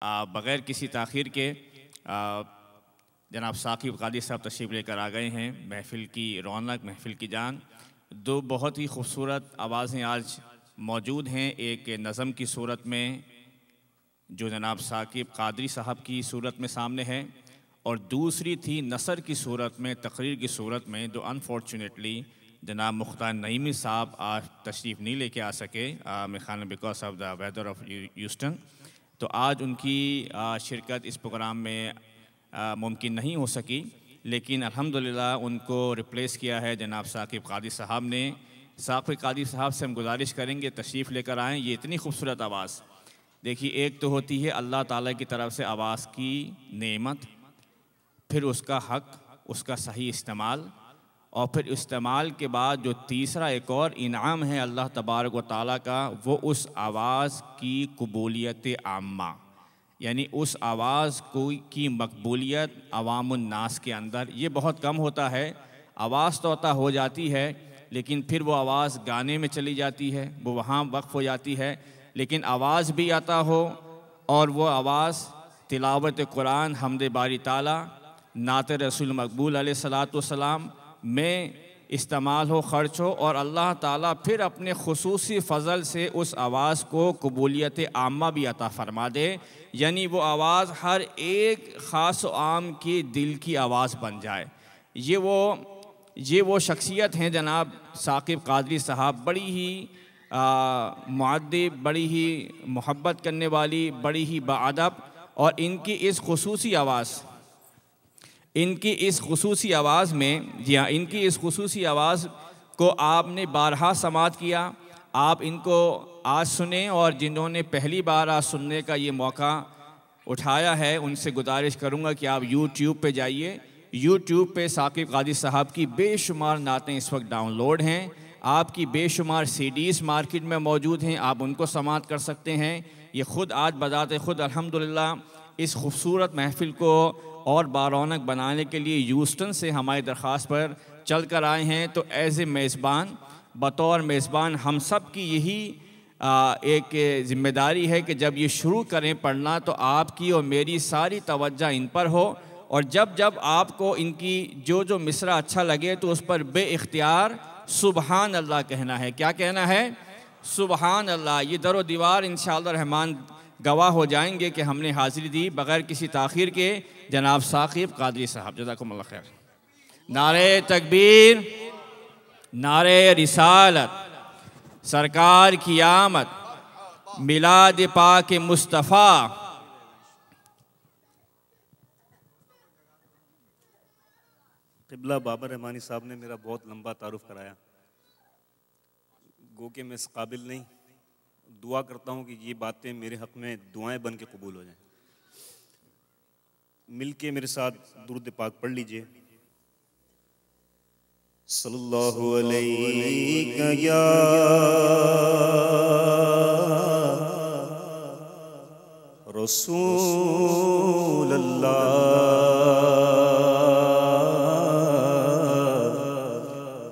بغیر کسی تاخیر کے جناب ثاقب قادری صاحب تشریف لے کر آ گئے ہیں۔ محفل کی رونق، محفل کی جان، دو بہت ہی خوبصورت آوازیں آج موجود ہیں۔ ایک نظم کی صورت میں جو جناب ثاقب قادری صاحب کی صورت میں سامنے ہے، اور دوسری تھی نثر کی صورت میں، تقریر کی صورت میں، جو انفارچونیٹلی جناب مختار نعیمی صاحب آج تشریف نہیں لے کے آ سکے میرے خیال میں because of the weather of Houston. تو آج ان کی شرکت اس پروگرام میں ممکن نہیں ہو سکی، لیکن الحمدللہ ان کو ریپلیس کیا ہے جناب ثاقب قادری صاحب نے۔ ثاقب قادری صاحب سے ہم گزارش کریں گے تشریف لے کر آئیں۔ یہ اتنی خوبصورت آواز دیکھیے، ایک تو ہوتی ہے اللہ تعالیٰ کی طرف سے آواز کی نعمت، پھر اس کا حق، اس کا صحیح استعمال، اور پھر استعمال کے بعد جو تیسرا ایک اور انعام ہے اللہ تبارک و تعالیٰ کا، وہ اس آواز کی قبولیت عامہ، یعنی اس آواز کی مقبولیت عوام الناس کے اندر۔ یہ بہت کم ہوتا ہے، آواز تو عطا ہو جاتی ہے لیکن پھر وہ آواز گانے میں چلی جاتی ہے، وہ وہاں وقف ہو جاتی ہے، لیکن آواز بھی عطا ہو اور وہ آواز تلاوت قرآن، حمد باری تعالیٰ، نعت رسول مقبول علیہ السلام میں استعمال ہو، خرچ ہو، اور اللہ تعالیٰ پھر اپنے خصوصی فضل سے اس آواز کو قبولیت عامہ بھی عطا فرما دے، یعنی وہ آواز ہر ایک خاص و عام کی دل کی آواز بن جائے۔ یہ وہ شخصیت ہیں جناب ثاقب قادری صاحب، بڑی ہی مؤدب، بڑی ہی محبت کرنے والی، بڑی ہی باادب، اور ان کی اس خصوصی آواز میں ان کی اس خصوصی آواز کو آپ نے بارہا سماعت کیا، آپ ان کو آج سنیں، اور جنہوں نے پہلی بار آج سننے کا یہ موقع اٹھایا ہے ان سے گزارش کروں گا کہ آپ یوٹیوب پہ جائیے۔ یوٹیوب پہ ثاقب قادری صاحب کی بے شمار نعتیں اس وقت ڈاؤن لوڈ ہیں، آپ کی بے شمار سی ڈیز مارکیٹ میں موجود ہیں، آپ ان کو سماعت کر سکتے ہیں۔ یہ خود آج بذات خود الحمدللہ اس خوبصورت محفل کو اور بارونق بنانے کے لیے ہیوسٹن سے ہماری درخواست پر چل کر آئے ہیں۔ تو ایز اے میزبان، بطور میزبان ہم سب کی یہی ایک ذمہ داری ہے کہ جب یہ شروع کریں پڑھنا تو آپ کی اور میری ساری توجہ ان پر ہو، اور جب آپ کو ان کی جو مصرع اچھا لگے تو اس پر بے اختیار سبحان اللہ کہنا ہے۔ کیا کہنا ہے؟ سبحان اللہ۔ یہ در و دیوار انشاءاللہ الرحمن گواہ ہو جائیں گے کہ ہم نے حاضری دی بغیر کسی تاخیر کے جناب ثاقب قادری صاحب۔ جزاکم اللہ خیر۔ نعرہ تکبیر، نعرہ رسالت، سرکار کی آمد، میلاد پاک مصطفیٰ۔ قبلہ بابر رحمانی صاحب نے میرا بہت لمبا تعارف کرایا، گو کہ میں اس قابل نہیں۔ دعا کرتا ہوں کہ یہ باتیں میرے حق میں دعائیں بن کے قبول ہو جائیں۔ مل کے میرے ساتھ درود پاک پڑھ لیجئے۔ صلی اللہ علیہ یا رسول اللہ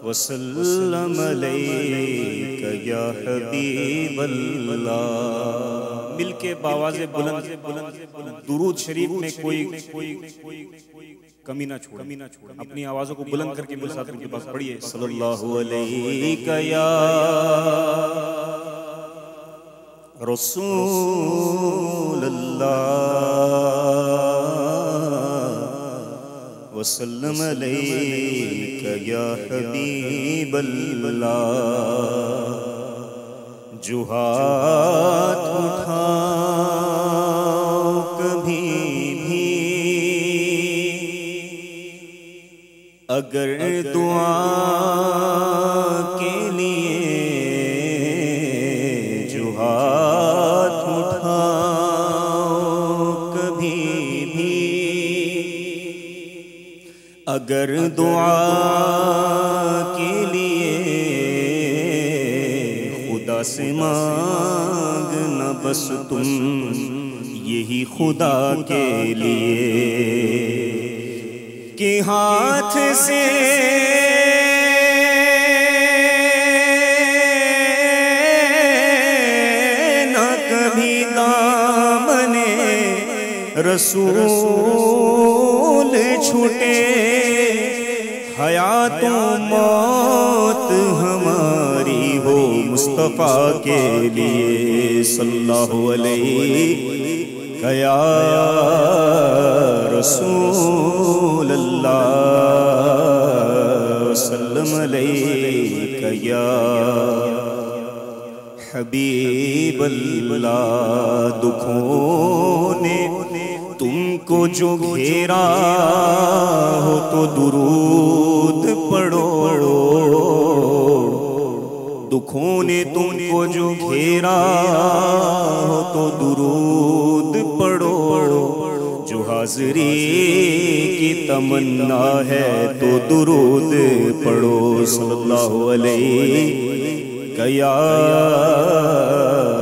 وسلم علیک یا حبیب اللہ۔ مل کے باواز بلند درود شریف میں کوئی کمی نہ چھوڑیں، اپنی آوازوں کو بلند کر کے میرے ساتھ ان کے پاس پڑھیے۔ صلی اللہ علیہ یا رسول اللہ وسلم علیک یا حبیب اللہ۔ جو ہاتھ اٹھاؤ کبھی بھی اگر دعا کے لیے، جو ہاتھ اٹھاؤ کبھی بھی اگر دعا کے لیے، خدا سے مانگنا بس تم یہی خدا کے لیے، کہ ہاتھ سے نہ کبھی دامن رسول چھوٹے حیات و موت ہماری ہو مصطفیٰ کے لیے صلی اللہ علیہ یا رسول اللہ وسلم علیک یا حبیب اللہ دکھوں نے تم کو جو گھیرا ہو تو درود پڑھو دکھوں نے تم کو جو گھیرا ہو تو درود پڑھو جو حاضری کی تمنا ہے تو درود پڑھو صلی اللہ علیہ یا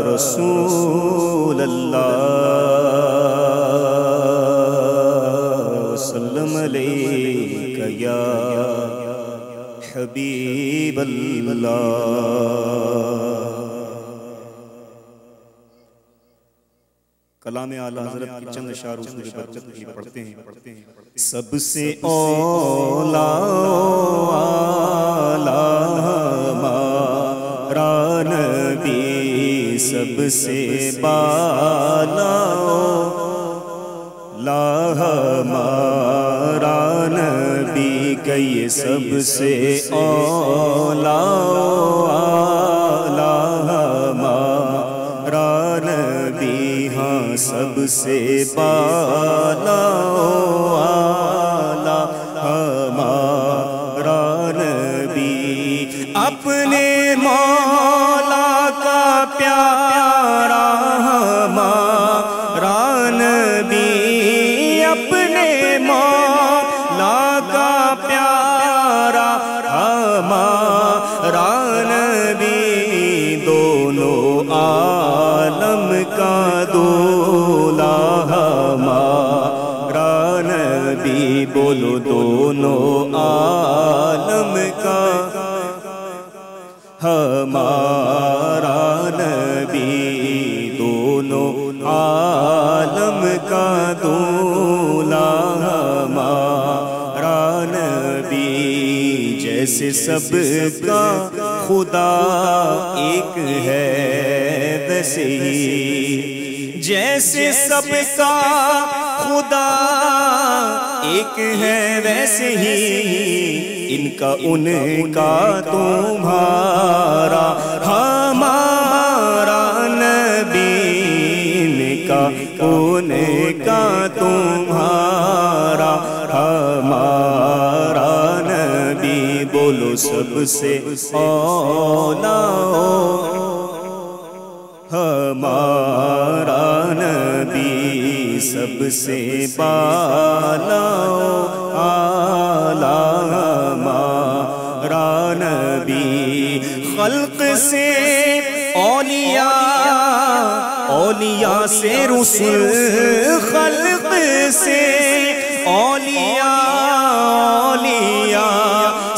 رسول اللہ وسلم علیک یا حبیب اللہ کلام اعلیٰ حضرت کی چند اشعار حضور برکت کی پڑھتے ہیں سب سے اولا ہمارا نبی سب سے بالا ہمارا نبی کہ یہ سب سے اولا ہمارا نبی ہاں سب سے بالا ہمارا نبی اپنے مولا کا پیارا ہمارا نبی اپنے مولا کا پیارا ہمارا نبی دونوں عالم کا دولا ہمارا نبی بولو دونوں عالم کا ہمارا نبی دونوں عالم کا دولا ہمارا نبی جیسے سب کا خدا ایک ہے ویسے ہی جیسے سب کا خدا ایک ہے ویسے ہی ان کا ان کا تمہارا ہمارا نبی ان کا ان کا تمہارا ہمارا نبی بولو سب سے اولا ہمارا نبی سب سے بالا ہمارا نبی خلق سے اولیاء سے رسول خلق سے اولیاء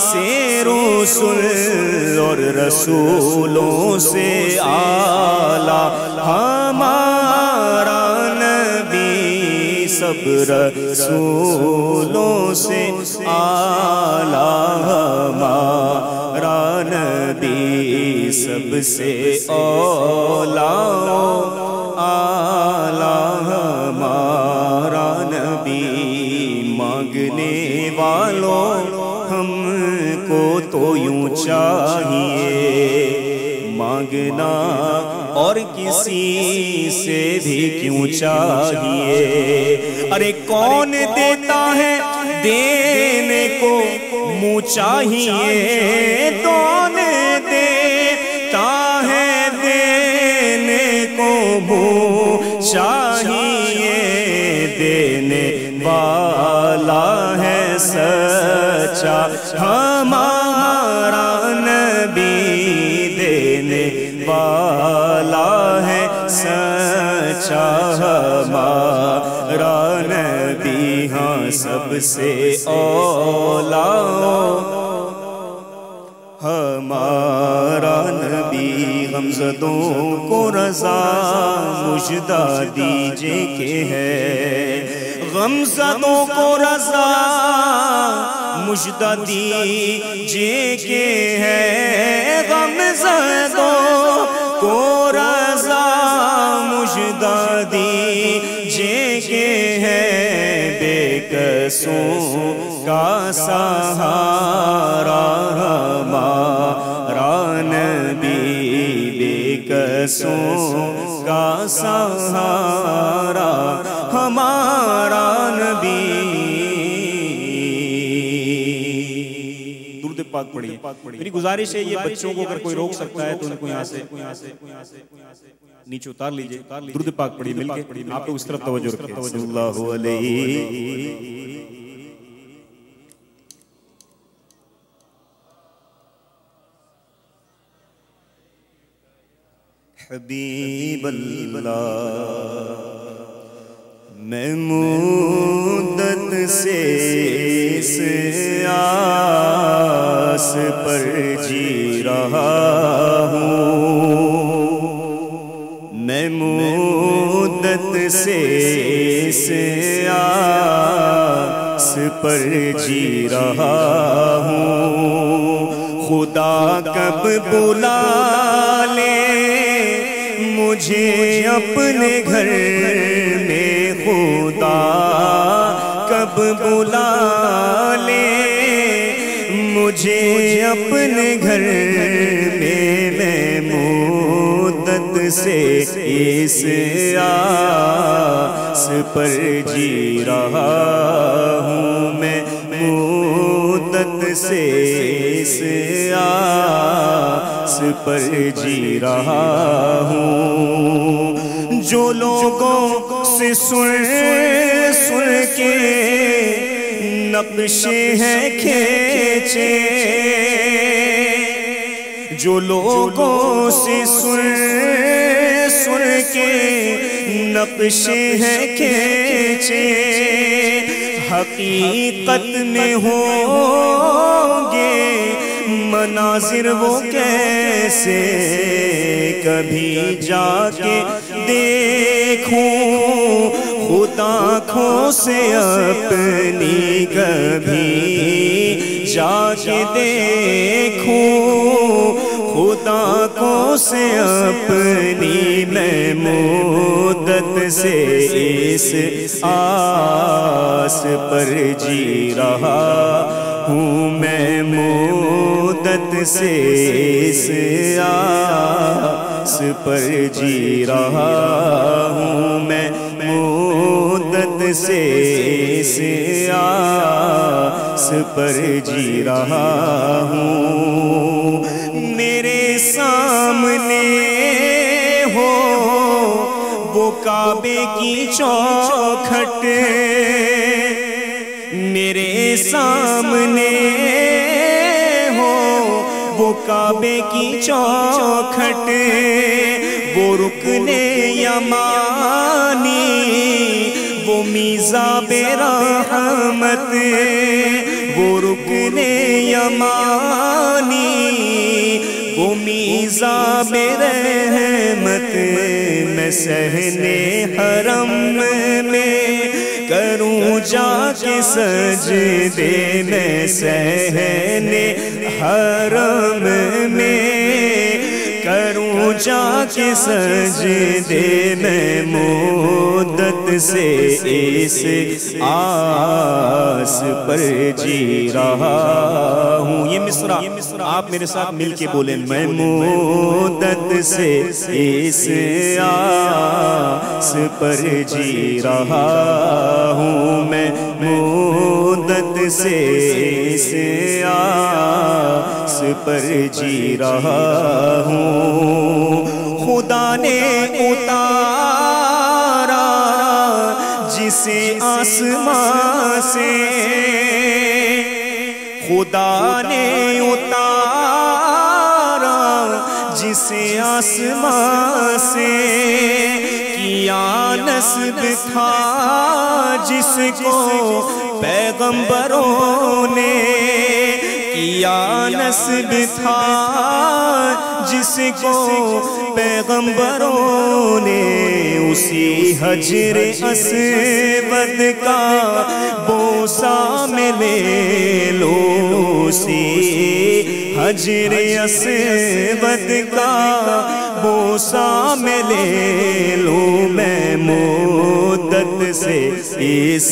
سے رسول اور رسولوں سے اعلیٰ ہمارا نبی سب رسولوں سے اعلیٰ ہمارا نبی سب سے اعلیٰ ہمارا نبی مانگنے والوں ہم کو تو یوں چاہیے مانگنا اور کسی سے بھی کیوں چاہیے ارے کون دیتا ہے دینے کو منہ چاہیے کون دیتا ہے دینے کو منہ چاہیے دینے والا ہے سچا ہمارا نبی دینے والا ہے سچا ہمارا نبی ہاں سب سے اولا ہمارا نبی غمزدوں کو رضا مجدہ دیجئے کہ ہے غمزدوں کو رضا مژدہ دیجئے کہ ہے غمزدوں کو رضا مژدہ دیجئے کہ ہے بے کسوں کا سہارا ہمارا نبی بے کسوں کا سہارا ہمارا نبی درود پاک پڑھیے میری گزارش ہے یہ بچوں کو اگر کوئی روک سکتا ہے تو ان کو یہاں سے نیچے اتار لیجئے درود پاک پڑھیے مل کے آپ لوگ اس طرف توجہ رکھیں صلی اللہ علیہ حبیب اللہ میں مدت سے اس آس پر جی رہا ہوں میں مدت سے اس آس پر جی رہا ہوں خدا کب بلا لے مجھے اپنے گھر میں خدا کب بلا لے مجھے اپنے گھر میں مدت سے اس آس پر جی رہا ہوں میں مدت سے اس آس پر جی رہا ہوں جو لوگوں سے سن کے نقشے ہیں کھینچے جو لوگوں سے سن کے نقشے ہیں کھینچے حقیقت میں ہوں گے مناظر وہ کیسے کبھی جا کے دیکھوں خود آنکھوں سے اپنی کبھی جا کے دیکھوں خود آنکھوں سے اپنی میں مدت سے اس آس پر جی رہا ہوں میں مدت سے اس آس پر جی رہا ہوں میں مدت سے اس آس پر جی رہا ہوں میرے سامنے ہو وہ کعبے کی چوکھٹ میرے سامنے ہو وہ کعبے کی چوکھٹ وہ رکن یمانی وہ میزاب رحمت وہ رکن یمانی وہ میزاب رحمت میں صحن حرم میں کروں جا کے سجدے میں صحن حرم میں کروں جا کے سجدے میں مدت سے اس آس پر جی رہا ہوں یہ مصرع آپ میرے ساتھ مل کے بولیں میں مدت سے اس آس پر جی رہا ہوں میں مدت سے اس آس پر جی رہا ہوں خدا نے اتارا جسے آسمان سے خدا نے اتارا جسے آسمان سے کیا نصب تھا جس کو پیغمبروں نے کیا نصب تھا جس کو پیغمبروں نے، اسی حجر اسود کا بوسہ میں لے لو، اسی حجر اسود کا بوسہ میں لے لو، میں مدت سے اس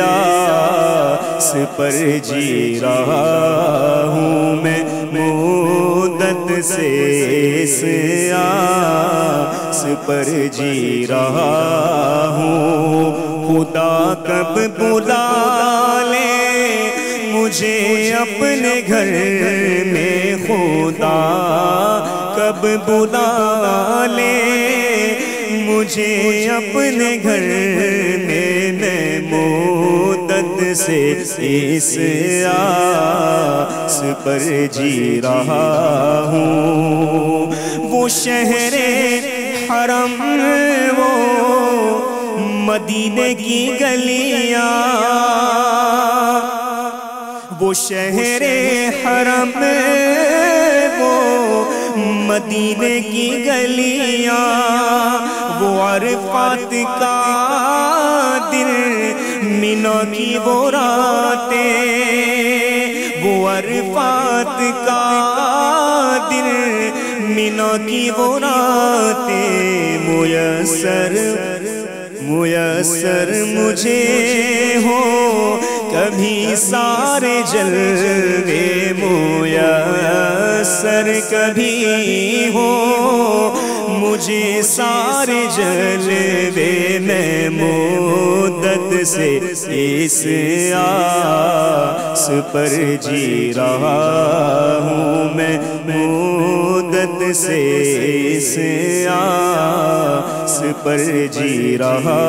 آس پر جی رہا ہوں، میں مدت سے اس آس پر جی رہا ہوں، خدا کب بلا لے مجھے اپنے گھر میں، خدا کب بلا لے مجھے اپنے گھر میں، میں مدت سے اس آس پر جی رہا ہوں، وہ شہر حرم وہ مدینے کی گلیاں، وہ شہر حرم وہ مدینے کی گلیاں، وہ عرفات کا دل مینا کی وہ راتیں، وہ عرفات کا دل مینا کی وہ راتیں، میسر مجھے ہو کبھی سارے جلوے، میسر کبھی ہو مجھے سارے جلوے، میں مدت سے اس آس پر جی رہا ہوں، میں مدت سے اس آس پر جی رہا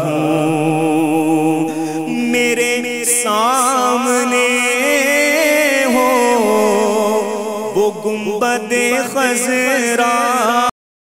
ہوں، میرے سامنے ہو وہ گنبد خضرا،